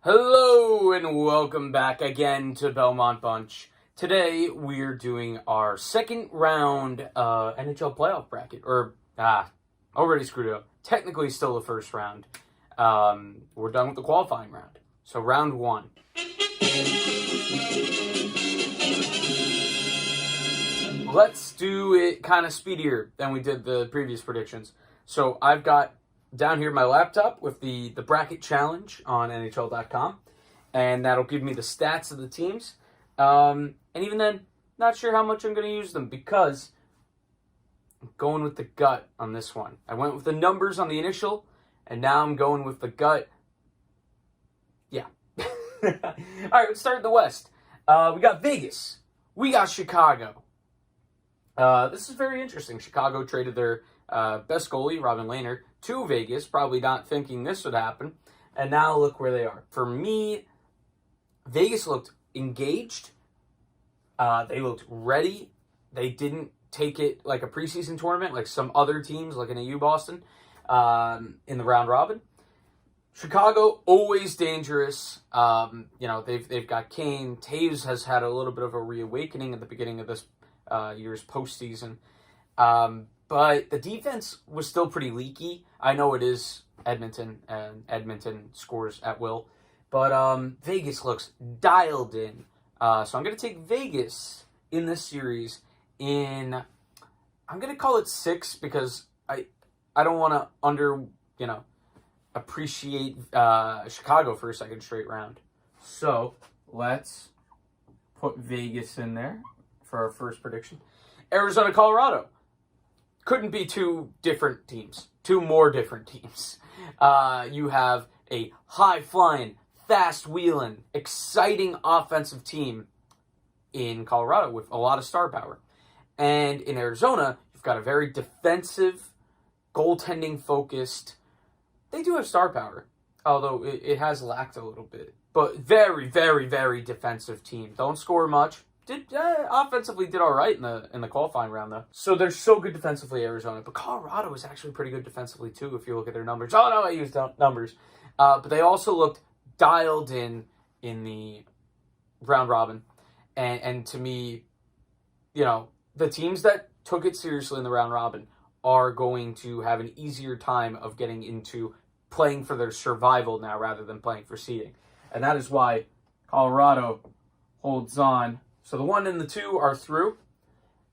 Hello and welcome back again to Belmont Bunch. Today we're doing our second round NHL playoff bracket. Already screwed it up. Technically still the first round. We're done with the qualifying round. So round one. Let's do it kind of speedier than we did the previous predictions. So I've got down here my laptop with the bracket challenge on NHL.com, and that'll give me the stats of the teams. And even then, not sure how much I'm going to use them because I'm going with the gut on this one. I went with the numbers on the initial, and now I'm going with the gut. Yeah. All right, let's start in the West. We got Vegas. We got Chicago. This is very interesting. Chicago traded their best goalie, Robin Lehner, to Vegas, probably not thinking this would happen. And now look where they are. For me, Vegas looked engaged. They looked ready. They didn't take it like a preseason tournament, like some other teams, like in AU Boston, in the round robin. Chicago, always dangerous. They've got Kane. Taves has had a little bit of a reawakening at the beginning of this year's postseason. But the defense was still pretty leaky. I know it is Edmonton, and Edmonton scores at will. But Vegas looks dialed in. So I'm going to take Vegas in this series I'm going to call it 6 because I don't want to appreciate Chicago for a second straight round. So let's put Vegas in there for our first prediction. Arizona, Colorado. Couldn't be two more different teams. You have a high-flying, fast-wheeling, exciting offensive team in Colorado with a lot of star power. And in Arizona, you've got a very defensive, goaltending-focused. They do have star power, although it has lacked a little bit. But very, very, very defensive team. Don't score much. Offensively did all right in the qualifying round, though. So they're so good defensively, Arizona. But Colorado is actually pretty good defensively, too, if you look at their numbers. Oh, no, I used numbers. But they also looked dialed in the round robin. And to me, the teams that took it seriously in the round robin are going to have an easier time of getting into playing for their survival now rather than playing for seeding. And that is why Colorado holds on. So the 1 and the 2 are through.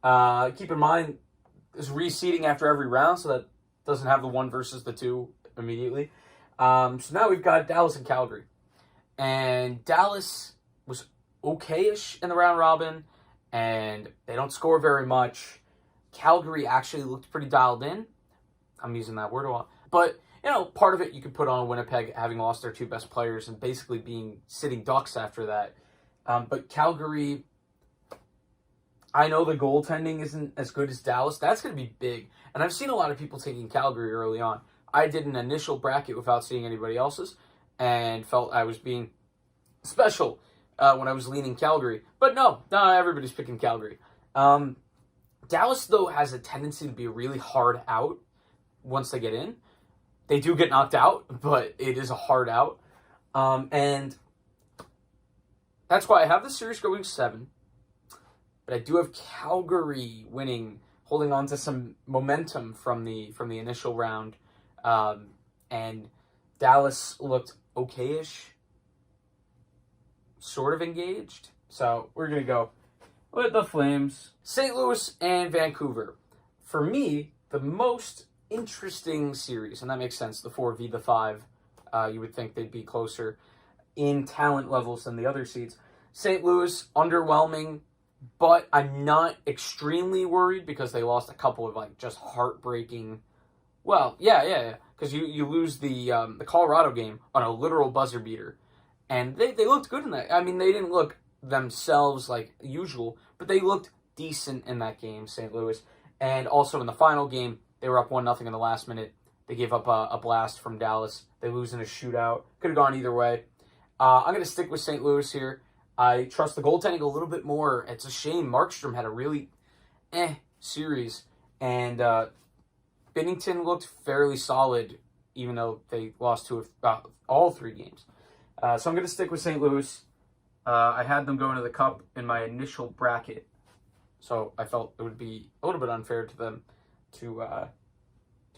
Keep in mind, there's reseeding after every round, so that doesn't have the 1 versus the 2 immediately. So now we've got Dallas and Calgary. And Dallas was okay-ish in the round robin, and they don't score very much. Calgary actually looked pretty dialed in. I'm using that word a lot. But, part of it you could put on Winnipeg having lost their 2 best players and basically being sitting ducks after that. But Calgary, I know the goaltending isn't as good as Dallas. That's going to be big. And I've seen a lot of people taking Calgary early on. I did an initial bracket without seeing anybody else's and felt I was being special when I was leaning Calgary. But no, everybody's picking Calgary. Dallas, though, has a tendency to be really hard out once they get in. They do get knocked out, but it is a hard out. And that's why I have the series going 7. But I do have Calgary winning, holding on to some momentum from the initial round. And Dallas looked okay-ish, sort of engaged. So we're going to go with the Flames. St. Louis and Vancouver. For me, the most interesting series, and that makes sense, the 4 v the 5. You would think they'd be closer in talent levels than the other seeds. St. Louis, underwhelming, but I'm not extremely worried because they lost a couple of just heartbreaking. Well, yeah, because you lose the Colorado game on a literal buzzer beater, and they looked good in that. I mean, they didn't look themselves like usual, but they looked decent in that game, St. Louis. And also in the final game, they were up 1-0 in the last minute. They gave up a blast from Dallas. They lose in a shootout. Could have gone either way. I'm going to stick with St. Louis here. I trust the goaltending a little bit more. It's a shame Markstrom had a really series. And Binnington looked fairly solid, even though they lost all 3 games. So I'm going to stick with St. Louis. I had them going to the Cup in my initial bracket, so I felt it would be a little bit unfair to them to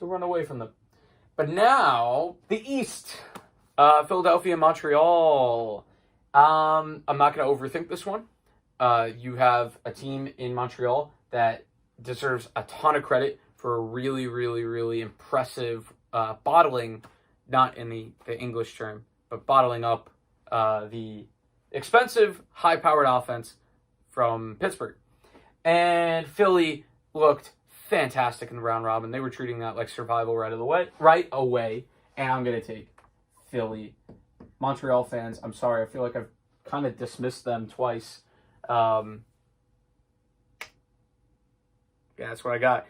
run away from them. But now, the East. Philadelphia, Montreal. I'm not going to overthink this one. You have a team in Montreal that deserves a ton of credit for a really, really, really impressive bottling, not in the English term, but bottling up the expensive, high-powered offense from Pittsburgh. And Philly looked fantastic in the round robin. They were treating that like survival right away. And I'm going to take Philly. Montreal fans, I'm sorry. I feel like I've kind of dismissed them twice. Yeah, that's what I got.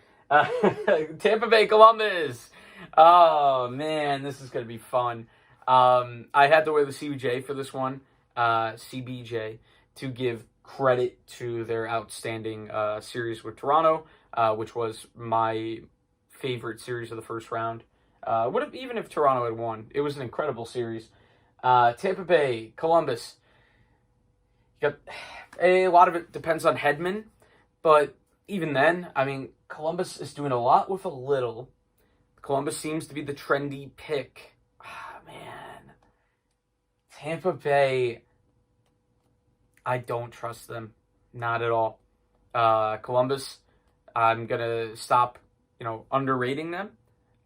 Tampa Bay Columbus. Oh, man, this is going to be fun. I had to wear the CBJ for this one. CBJ, to give credit to their outstanding series with Toronto, which was my favorite series of the first round. Would have, even if Toronto had won, it was an incredible series. Tampa Bay, Columbus. A lot of it depends on Hedman, but even then, I mean, Columbus is doing a lot with a little. Columbus seems to be the trendy pick. Man. Tampa Bay, I don't trust them. Not at all. Columbus, I'm going to stop, underrating them.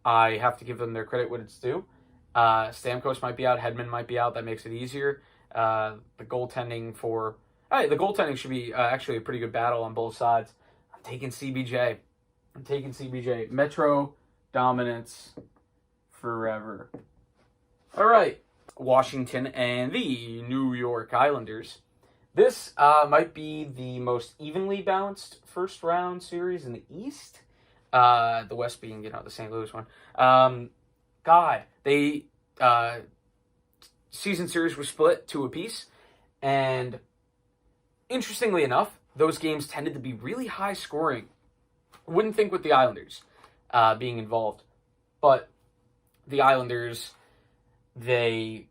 I have to give them their credit when it's due. Stamkos might be out. Hedman might be out. That makes it easier. The goaltending should be actually a pretty good battle on both sides. I'm taking CBJ. Metro dominance forever. All right. Washington and the New York Islanders. This might be the most evenly balanced first round series in the East. The West being, the St. Louis one. They season series were split 2 apiece, and interestingly enough, those games tended to be really high scoring. Wouldn't think with the Islanders being involved, but the Islanders, they've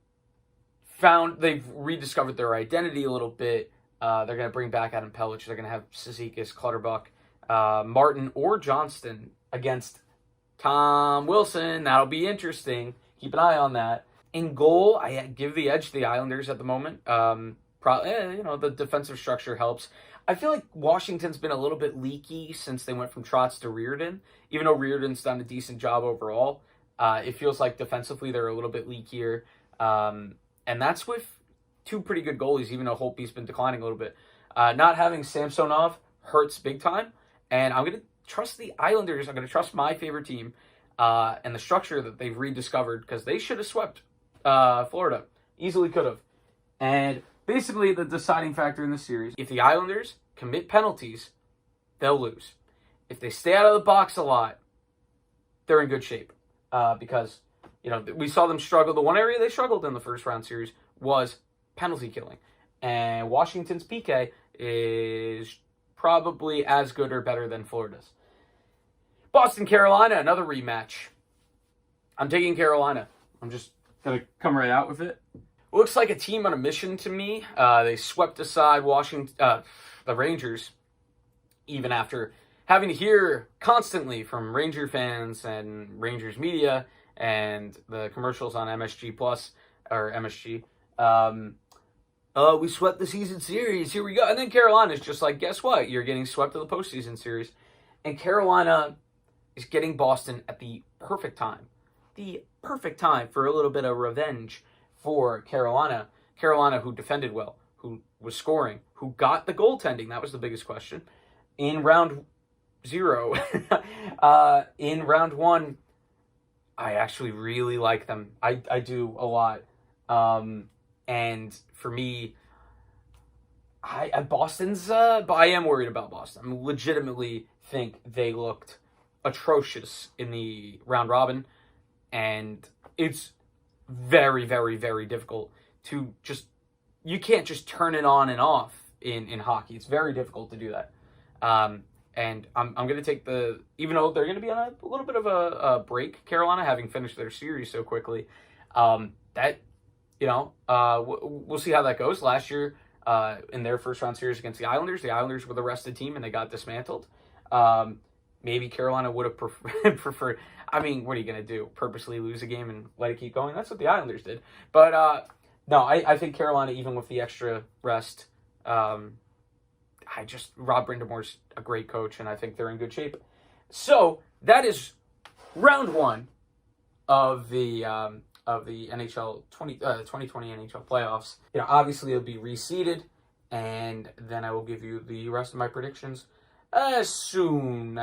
rediscovered their identity a little bit. They're going to bring back Adam Pellich. They're going to have Cizikas, Clutterbuck, Martin, or Johnston against Tom Wilson. That'll be interesting. Keep an eye on that. In goal, I give the edge to the Islanders at the moment. The defensive structure helps. I feel like Washington's been a little bit leaky since they went from Trotz to Reardon. Even though Reardon's done a decent job overall, it feels like defensively they're a little bit leakier. And that's with 2 pretty good goalies, even though Holtby's been declining a little bit. Not having Samsonov hurts big time. And I'm going to trust the Islanders. I'm going to trust my favorite team and the structure that they've rediscovered, because they should have swept Florida. Easily could have. And basically the deciding factor in the series, if the Islanders commit penalties, they'll lose. If they stay out of the box a lot, they're in good shape. Because, we saw them struggle. The one area they struggled in the first round series was penalty killing. And Washington's PK is probably as good or better than Florida's. Boston, Carolina, another rematch. I'm taking Carolina. I'm just going to come right out with it. Looks like a team on a mission to me. They swept aside the Rangers, even after having to hear constantly from Ranger fans and Rangers media and the commercials on MSG Plus, or MSG. We swept the season series. Here we go. And then Carolina's just like, guess what? You're getting swept to the postseason series. And Carolina is getting Boston at the perfect time. The perfect time for a little bit of revenge for Carolina. Carolina, who defended well, who was scoring, who got the goaltending. That was the biggest question. In round 0, in round 1, I actually really like them. I do a lot. And for me, I am worried about Boston. I legitimately think they looked atrocious in the round robin, and it's very, very, very difficult to you can't just turn it on and off in hockey. It's very difficult to do that. And I'm going to take even though they're going to be on a little bit of a break, Carolina, having finished their series so quickly, that we'll see how that goes. Last year, in their first round series against the Islanders were the rested team and they got dismantled. Maybe Carolina would have preferred. I mean, what are you going to do? Purposely lose a game and let it keep going? That's what the Islanders did. But no, I think Carolina, even with the extra rest, Rob Brindamore's a great coach, and I think they're in good shape. So that is round one of the NHL 2020 NHL playoffs. Obviously it'll be reseeded, and then I will give you the rest of my predictions as soon